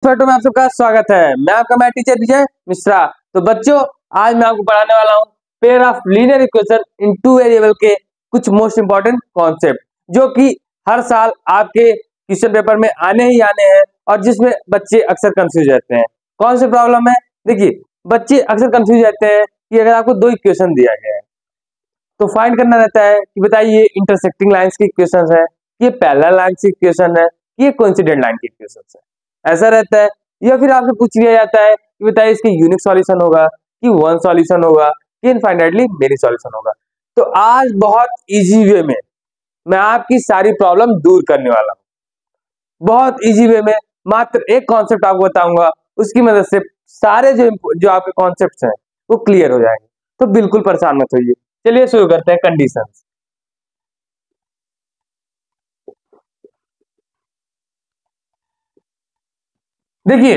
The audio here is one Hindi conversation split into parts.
फोटो में आप सबका स्वागत है। मैं आपका टीचर विजय मिश्रा। तो बच्चों, आज मैं आपको पढ़ाने वाला हूँ pair of linear equation in two variable के कुछ मोस्ट इंपॉर्टेंट कॉन्सेप्ट, जो कि हर साल आपके क्वेश्चन पेपर में आने ही आने हैं और जिसमें बच्चे अक्सर कंफ्यूज रहते हैं। कौन सी प्रॉब्लम है? देखिए, बच्चे अक्सर कंफ्यूज रहते हैं कि अगर आपको दो इक्वेशन दिया गया है तो फाइंड करना रहता है कि बताइए ये इंटरसेक्टिंग लाइंस की इक्वेशन है, ये पैरेलल लाइंस की इक्वेशन है, ये कोइंसिडेंट लाइन की इक्वेशन है, ऐसा रहता है। या फिर आपसे पूछ लिया जाता है कि बताइए इसके यूनिक सॉल्यूशन होगा कि वन सॉल्यूशन होगा कि इनफाइनाइटली मेनी सॉल्यूशन होगा। तो आज बहुत इजी वे में मैं आपकी सारी प्रॉब्लम दूर करने वाला हूँ। बहुत इजी वे में मात्र एक कॉन्सेप्ट आपको बताऊंगा, उसकी मदद से सारे जो आपके कॉन्सेप्ट्स हैं वो क्लियर हो जाएंगे। तो बिल्कुल परेशान मत होइए। चलिए शुरू करते हैं कंडीशंस। देखिए,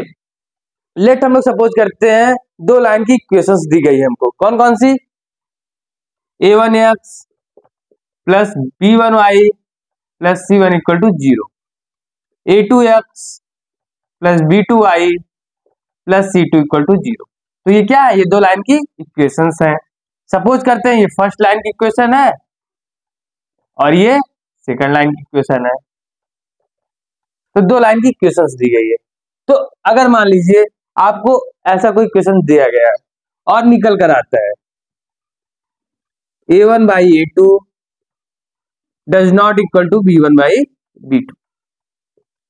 लेट हम लोग सपोज करते हैं दो लाइन की इक्वेशंस दी गई है हमको। कौन कौन सी? a1x plus b1y plus c1 equal to 0, a2x plus b2y plus c2 equal to 0। तो ये क्या है? ये दो लाइन की इक्वेशंस हैं। सपोज करते हैं ये फर्स्ट लाइन की इक्वेशन है और ये सेकंड लाइन की इक्वेशन है। तो दो लाइन की इक्वेशंस दी गई है। तो अगर मान लीजिए आपको ऐसा कोई इक्वेशन दिया गया है और निकल कर आता है a1 by a2 does not equal to b1 by b2।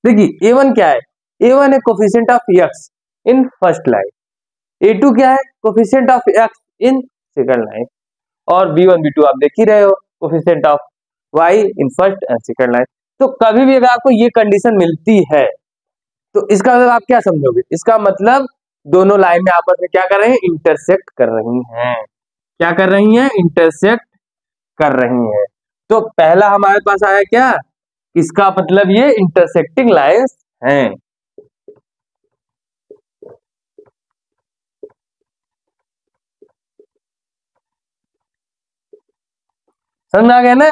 देखिए, a1 क्या है? a1 है coefficient of x in first line, a2 क्या है? Coefficient of x in second line, और b1 b2 आप देख ही रहे हो, coefficient of y in first and second line. तो कभी भी अगर आपको ये कंडीशन मिलती है तो इसका मतलब आप क्या समझोगे? इसका मतलब दोनों लाइन में आपस में क्या कर रहे हैं? इंटरसेक्ट कर रही हैं। क्या कर रही हैं? इंटरसेक्ट कर रही हैं। तो पहला हमारे पास आया क्या? इसका मतलब ये इंटरसेक्टिंग लाइंस हैं। समझ में आ गया ना?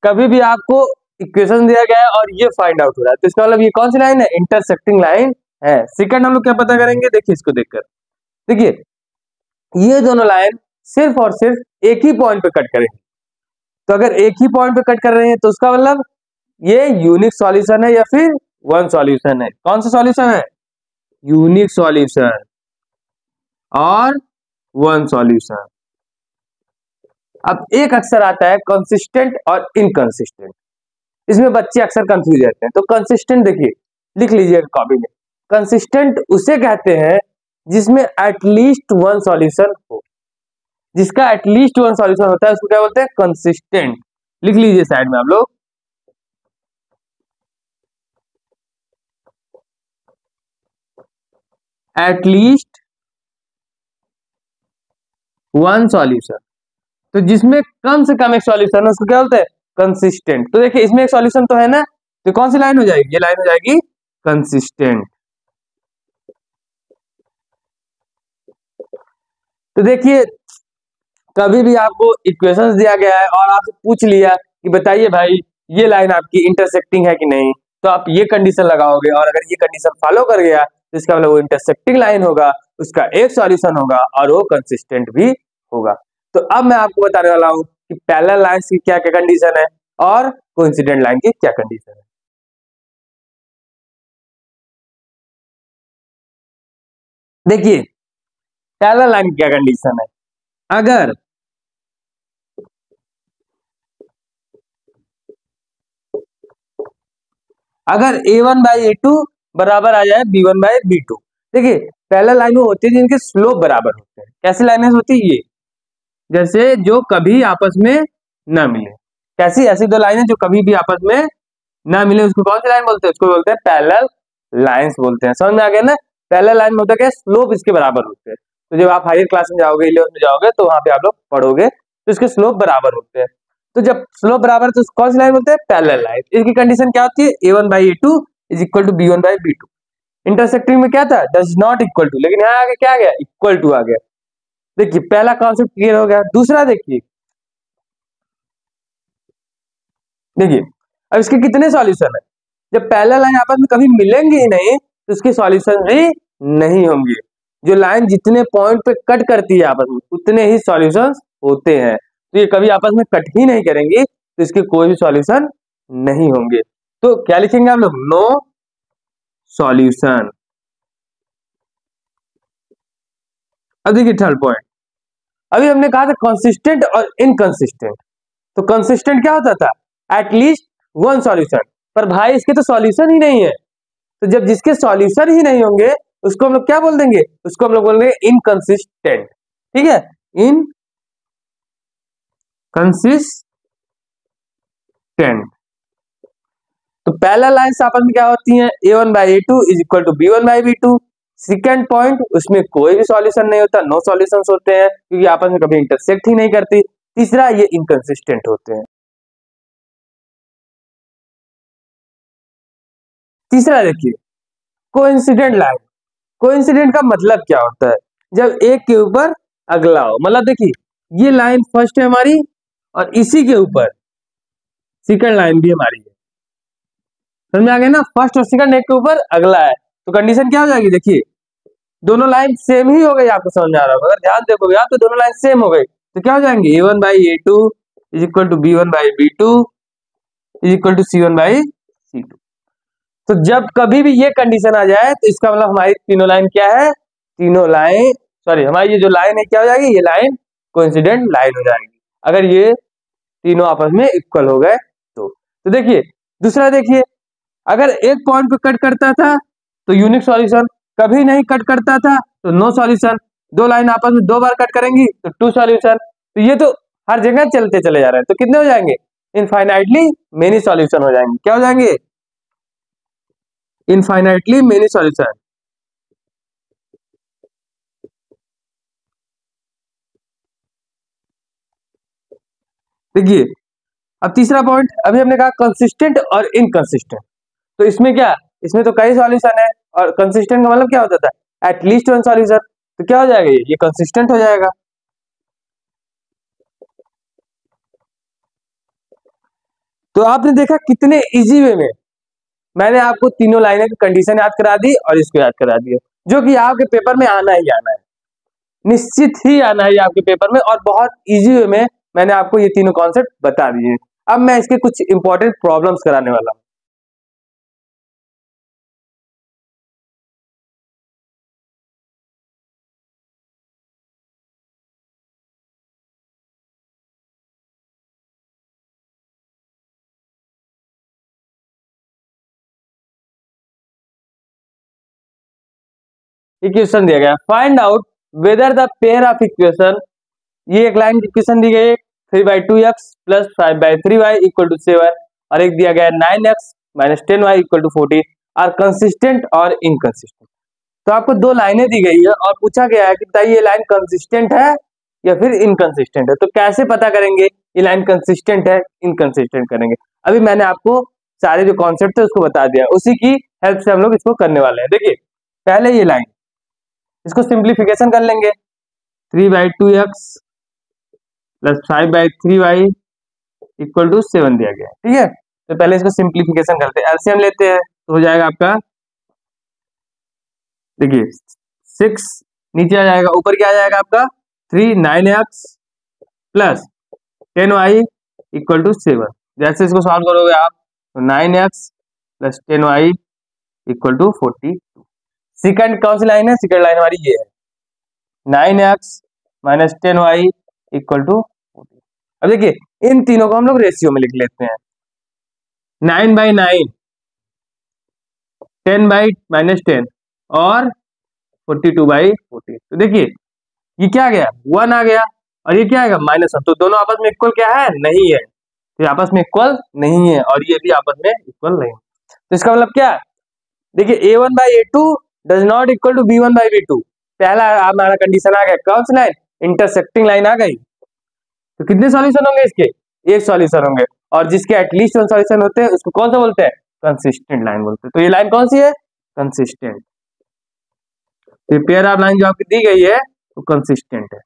कभी भी आपको इक्वेशन दिया गया है और ये फाइंड आउट हो रहा है तो इसका मतलब ये कौन सी लाइन है? इंटरसेक्टिंग लाइन है। सेकंड हम लोग क्या पता करेंगे? देखिए इसको देखकर, देखिए ये दोनों लाइन सिर्फ और सिर्फ एक ही पॉइंट पे कट करेंगे। तो अगर एक ही पॉइंट पे कट कर रहे हैं तो उसका मतलब ये यूनिक सॉल्यूशन है या फिर वन सॉल्यूशन है। कौन सा सॉल्यूशन है? यूनिक सॉल्यूशन और वन सॉल्यूशन। अब एक अक्सर आता है कंसिस्टेंट और इनकंसिस्टेंट। इसमें बच्चे अक्सर कंफ्यूज रहते हैं। तो कंसिस्टेंट देखिए, लिख लीजिएगा कॉपी में। कंसिस्टेंट उसे कहते हैं जिसमें एटलीस्ट वन सॉल्यूशन हो। जिसका एटलीस्ट वन सॉल्यूशन होता है उसको क्या बोलते हैं? कंसिस्टेंट। लिख लीजिए साइड में आप लोग। एटलीस्ट वन सॉल्यूशन, तो जिसमें कम से कम एक सॉल्यूशन है उसको क्या बोलते हैं? कंसिस्टेंट। तो देखिए इसमें एक सॉल्यूशन तो है ना, तो कौन सी लाइन हो जाएगी? ये लाइन हो जाएगी कंसिस्टेंट। तो देखिए, कभी भी आपको इक्वेशंस दिया गया है और आपसे पूछ लिया कि बताइए भाई ये लाइन आपकी इंटरसेक्टिंग है कि नहीं, तो आप ये कंडीशन लगाओगे और अगर ये कंडीशन फॉलो कर गया तो इसका मतलब वो इंटरसेक्टिंग लाइन होगा, उसका एक सॉल्यूशन होगा और वो कंसिस्टेंट भी होगा। तो अब मैं आपको बताने वाला हूं कि पैरेलल लाइंस की क्या क्या कंडीशन है और कोइंसिडेंट लाइन की क्या कंडीशन है। देखिए, पैरेलल लाइन की क्या कंडीशन है? अगर अगर a1 बाई a2 बराबर आ जाए b1 बाई b2। देखिए, पैरेलल लाइन वो होती है जिनके स्लोप बराबर होते हैं। कैसी लाइनें होती है ये? जैसे जो कभी आपस में ना मिले। कैसी? ऐसी दो लाइनें जो कभी भी आपस में ना मिले उसको कौन सी लाइन बोलते हैं? उसको बोलते हैं पैरेलल लाइंस बोलते हैं। समझ में आ गया ना? पैरेलल लाइन में होता है स्लोप इसके बराबर होते हैं। तो जब आप हायर क्लास में जाओगे, 11th में जाओगे तो वहां पे आप लोग पढ़ोगे तो इसके स्लोप बराबर होते हैं। तो जब स्लोप बराबर तो कौन सी लाइन बोलते हैं? Parallel line. इसकी कंडीशन क्या होती है? a1 by a2 is equal to b1 by b2। Intersecting में क्या था? डज नॉट इक्वल टू, लेकिन यहाँ आगे क्या आ गया? इक्वल टू आ गया। देखिए पहला कॉन्सेप्ट क्लियर हो गया। दूसरा देखिए, देखिए अब इसके कितने सॉल्यूशन है? जब पैरेलल लाइन आपस में कभी मिलेंगे ही नहीं तो उसके सॉल्यूशन भी नहीं होंगे। जो लाइन जितने पॉइंट पे कट करती है आपस में उतने ही सॉल्यूशंस होते हैं, तो ये कभी आपस में कट ही नहीं करेंगे तो इसके कोई भी सॉल्यूशन नहीं होंगे। तो क्या लिखेंगे आप लोग? No solution. अब देखिए थर्ड पॉइंट, अभी हमने कहा था कंसिस्टेंट और इनकंसिस्टेंट। तो कंसिस्टेंट क्या होता था? At least one solution. पर भाई इसके तो सॉल्यूशन ही नहीं है, तो जब जिसके सॉल्यूशन ही नहीं होंगे उसको हम लोग क्या बोल देंगे? उसको हम लोग बोल देंगे इनकंसिस्टेंट। ठीक है, इनकंसिस्टेंट। तो पहला लाइन्स आपस में क्या होती है? a1 by a2 is equal to b1 by b2। Second point, उसमें कोई भी सॉल्यूशन नहीं होता, नो सॉल्यूशंस होते हैं क्योंकि आपस में कभी इंटरसेक्ट ही नहीं करती। तीसरा, ये इनकंसिस्टेंट होते हैं। तीसरा देखिए, कोइंसिडेंट लाइन। कोइंसिडेंट का मतलब क्या होता है? जब एक के ऊपर अगला हो, मतलब देखिए ये लाइन फर्स्ट है हमारी और इसी के ऊपर सेकंड लाइन भी हमारी है। समझ में आ गया ना? फर्स्ट और सेकंड एक के ऊपर अगला है, तो कंडीशन क्या हो जाएगी? देखिए दोनों लाइन सेम ही हो गई, आपको समझ में आ रहा होगा। अगर ध्यान देखोगे आप तो दोनों लाइन सेम हो गई, तो क्या हो जाएंगे? a1 by a2 is equal to b1 by b2 is equal to c1 by c2। तो जब कभी भी ये कंडीशन आ जाए तो इसका मतलब हमारी तीनों लाइन क्या है? तीनों लाइन, सॉरी हमारी ये जो लाइन है क्या हो जाएगी? ये लाइन कोइंसिडेंट लाइन हो जाएगी अगर ये तीनों आपस में इक्वल हो गए तो देखिए दूसरा, देखिए अगर एक पॉइंट पे कट करता था तो यूनिक सॉल्यूशन, कभी नहीं कट करता था तो नो सॉल्यूशन। दो लाइन आपस में दो बार कट करेंगी तो टू सॉल्यूशन। तो ये तो हर जगह चलते चले जा रहे हैं, तो कितने हो जाएंगे? इनफाइनाइटली मेनी सॉल्यूशन हो जाएंगे। क्या हो जाएंगे? Infinitely many solution. देखिए अब तीसरा पॉइंट, अभी हमने कहा कंसिस्टेंट और इनकंसिस्टेंट। तो इसमें क्या, इसमें तो कई सॉल्यूशन है, और कंसिस्टेंट का मतलब क्या होता था? At least one solution. तो क्या हो जाएगा? ये कंसिस्टेंट हो जाएगा। तो आपने देखा कितने इजी वे में मैंने आपको तीनों लाइनें की कंडीशन याद करा दी और इसको याद करा दिया, जो कि आपके पेपर में आना ही आना है, निश्चित ही आना है आपके पेपर में, और बहुत इजी वे में मैंने आपको ये तीनों कॉन्सेप्ट बता दिए। अब मैं इसके कुछ इंपॉर्टेंट प्रॉब्लम्स कराने वाला हूं। ये क्वेश्चन दिया गया, find out whether the pair of equation. ये एक लाइन की इक्वेशन दी गई है 3/2x plus 5/3y equal to 7, और एक दिया गया 9x minus 10y equal to 14 are consistent और इनकंसिस्टेंट। तो आपको दो लाइनें दी गई है और पूछा गया है कि बताइए ये लाइन कंसिस्टेंट है या फिर इनकंसिस्टेंट है। तो कैसे पता करेंगे ये लाइन कंसिस्टेंट है इनकंसिस्टेंट करेंगे? अभी मैंने आपको सारे जो कॉन्सेप्ट है उसको बता दिया, उसी की हेल्प से हम लोग इसको करने वाले हैं। देखिए पहले ये लाइन, इसको सिंप्लीफिकेशन कर लेंगे। 3/2x plus 5/3y equal to 7 दिया गया है, ठीक है। तो पहले इसको सिंप्लीफिकेशन करते हैं, एलसीएम लेते हैं, तो हो जाएगा आपका, देखिए 6 नीचे आ जाएगा, ऊपर क्या आ जाएगा आपका 3, 9x plus 10y equal to 7। जैसे इसको सॉल्व करोगे आप तो 9x plus 10y equal to 42। Second कौन सी लाइन है? सेकंड लाइन हमारी ये है 9x minus 10y equal to 40। अब देखिए इन तीनों को हम लोग रेशियो में लिख लेते हैं, 9/9, 10/-10 और 42/40। तो देखिए ये क्या आ गया? 1 आ गया, और ये क्या आएगा? -1। तो दोनों आपस में इक्वल क्या है? नहीं है। तो ये आपस में इक्वल नहीं है, और ये भी आपस में इक्वल नहीं है। तो इसका मतलब क्या? देखिए a1/a2 does not equal to b1/b2। पहला हमारा कंडीशन आ गया, कौन सी लाइन? इंटरसेक्टिंग लाइन आ गई। तो कितने सॉल्यूशन होंगे इसके? एक सॉल्यूशन होंगे, और जिसके एटलीस्ट वन सॉल्यूशन होते हैं उसको कौन सा बोलते हैं? कंसिस्टेंट लाइन बोलते हैं। तो ये लाइन कौन सी है? कंसिस्टेंट। तो पेयर ऑफ लाइन जो आपकी दी गई है वो कंसिस्टेंट है।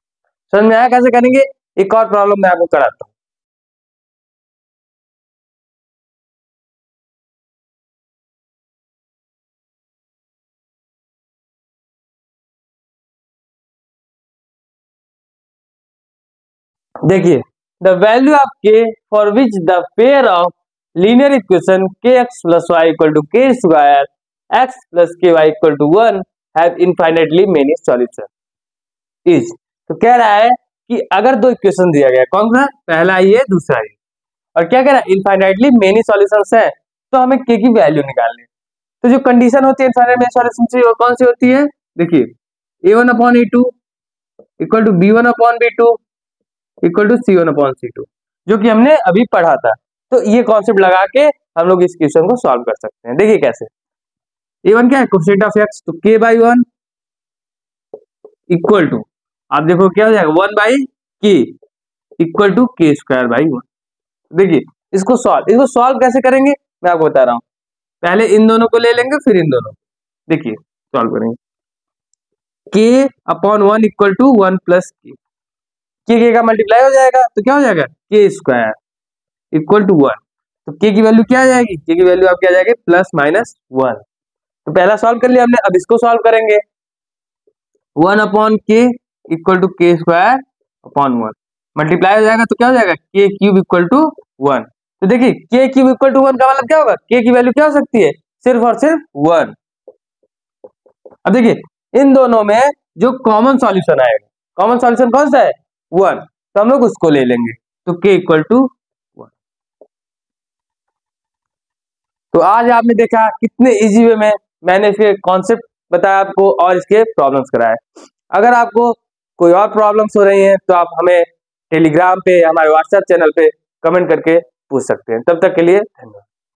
समझ में आया कैसे करेंगे? एक और प्रॉब्लम मैं आपको कराता हूँ। देखिए, the value of K for which the pair of linear equation K X plus Y equal to K square X plus K Y equal to 1 have infinitely many solution is. तो कह रहा है कि अगर दो इक्वेशन दिया गया, कौन सा, पहला ये दूसरा ये, और क्या कह रहा है, इनफाइनाइटली मेनी सॉल्यूशंस है, तो हमें के की वैल्यू निकालनी है। तो जो कंडीशन होती है इनफाइनाइट मेनी सॉल्यूशन से, वो कौन सी होती है, देखिए, a1 upon a2 equal to b1 upon b2 equal to c1 upon c2, जो कि हमने अभी पढ़ा था। तो ये कॉन्सेप्ट लगा के हम लोग इस क्वेश्चन को सॉल्व कर सकते हैं। देखिए कैसे, a1 क्या है, कोएफिशिएंट ऑफ x, तो k बाई 1 इक्वल टू, आप देखो क्या हो जाएगा, 1 by k equal to k square by 1। देखिए इसको सॉल्व कैसे करेंगे, मैं आपको बता रहा हूँ। पहले इन दोनों को ले लेंगे, फिर इन दोनों को, देखिए सॉल्व करेंगे। k upon 1 equal to 1 plus k का मल्टीप्लाई हो जाएगा, तो क्या हो जाएगा, के स्क्वायर इक्वल टू 1। तो के की वैल्यू क्या आ जाएगी, के की वैल्यू आपकी आ जाएगी प्लस माइनस 1। तो पहला सॉल्व कर लिया हमने, अब इसको सॉल्व करेंगे। 1 अपॉन के equal to K square upon 1 multiply हो जाएगा, तो क्या हो जाएगा, के क्यूब इक्वल टू 1। तो देखिए के क्यूब इक्वल टू 1 का मतलब क्या होगा, के की वैल्यू क्या हो सकती है, सिर्फ और सिर्फ 1। अब देखिए इन दोनों में जो कॉमन सॉल्यूशन आएगा, कॉमन सॉल्यूशन कौन सा है, 1, तो हम लोग उसको ले लेंगे, तो k इक्वल टू 1। तो आज आपने देखा कितने इजी वे में मैंने इसके कॉन्सेप्ट बताया आपको और इसके प्रॉब्लम्स कराए। अगर आपको कोई और प्रॉब्लम्स हो रही हैं तो आप हमें टेलीग्राम पे, हमारे व्हाट्सएप चैनल पे कमेंट करके पूछ सकते हैं। तब तक के लिए धन्यवाद।